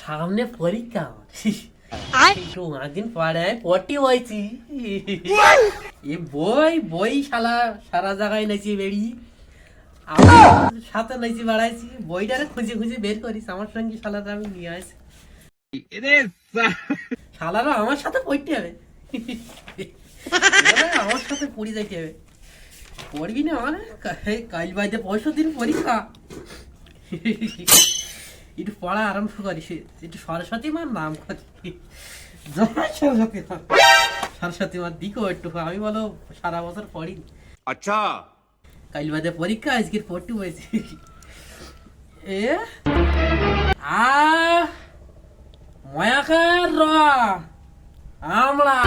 সামনে পরীক্ষা একটু অনেকদিন পরে পড়তে হয়েছি এ বই শালা সারা জায়গায় নাইছি বেড়ি আমার সাথে নাইছি বাড়াইছি বইটারে খুঁজে খুঁজে বের করিস আমার সঙ্গে শালারা আমি নিয়ে আসি শালারা আমার সাথে পড়তে হবে আমার সাথে পড়ে যাইতে হবে পড়বি না মানে কাল বাইতে 65 দিন পরীক্ষা একটু পড়া আরম্ভ করিস একটু সরস্বতী মার নাম করি সরস্বতী মার দিকো একটু আমি বলো সারা বছর পড়িনি আচ্ছা কাল বাদে পরীক্ষা আজকের পড়তে হয়েছে এ আ ময়াকার র আমরা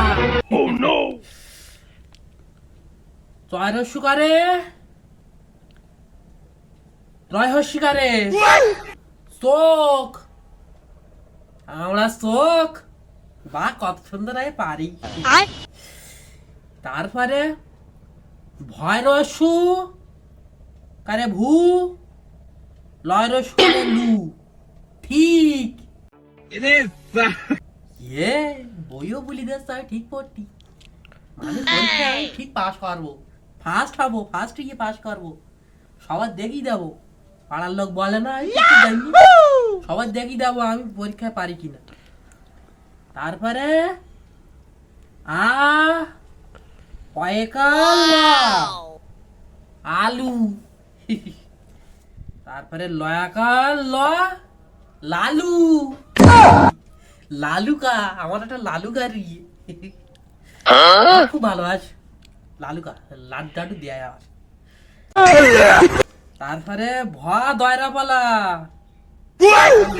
oh no চয়রস্যকারে রয়হস্যকারে চোখ আমরা চোখ বা কত সুন্দর আমি পারি তারপরে ভয় রস্যু কারে ভূ লয় রস্যু কারে লু ঠিক এ বইও বলি দে তাই ঠিক পড়তি মানে পরীক্ষায় ঠিক পাস করবো ফার্স্ট হবো ফার্স্ট গিয়ে পাস করবো সবার দেখি দেবো পাড়ার লোক বলে না সবার দেখি দেবো আমি পরীক্ষায় পারি কিনা তারপরে আ আলু তারপরে লয়াকার ল লালু লালুকা আমার একটা লালুকারি খুব ভালো আছ লালুকা লাড্ডু দেয় আবার তারপরে দয়রা পালা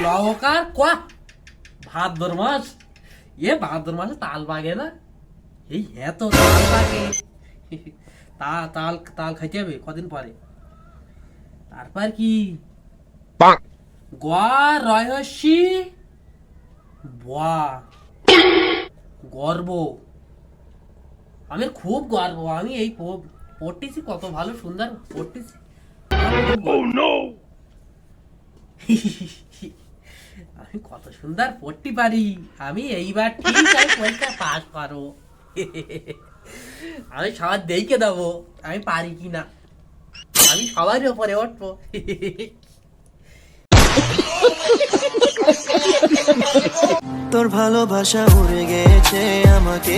লহকার কোয়া ভাদ্র মাস ভাদ্র মাসে তাল বাগে না এই এত তাল বাগে তাল তাল খাইতে হবে কদিন পরে তারপর কি রহস্যি গর্ব আমি খুব গর্ব আমি এই পড়তেছি কত ভালো সুন্দর পড়তেছি আমি কত সুন্দর পড়তে পারি আমি এইবার ঠিক পরীক্ষা পাস করো আমি সবার দেখে দেবো আমি পারি কিনা আমি সবারই উপরে উঠবো তোর ভালোবাসা উড়ে গেছে আমাকে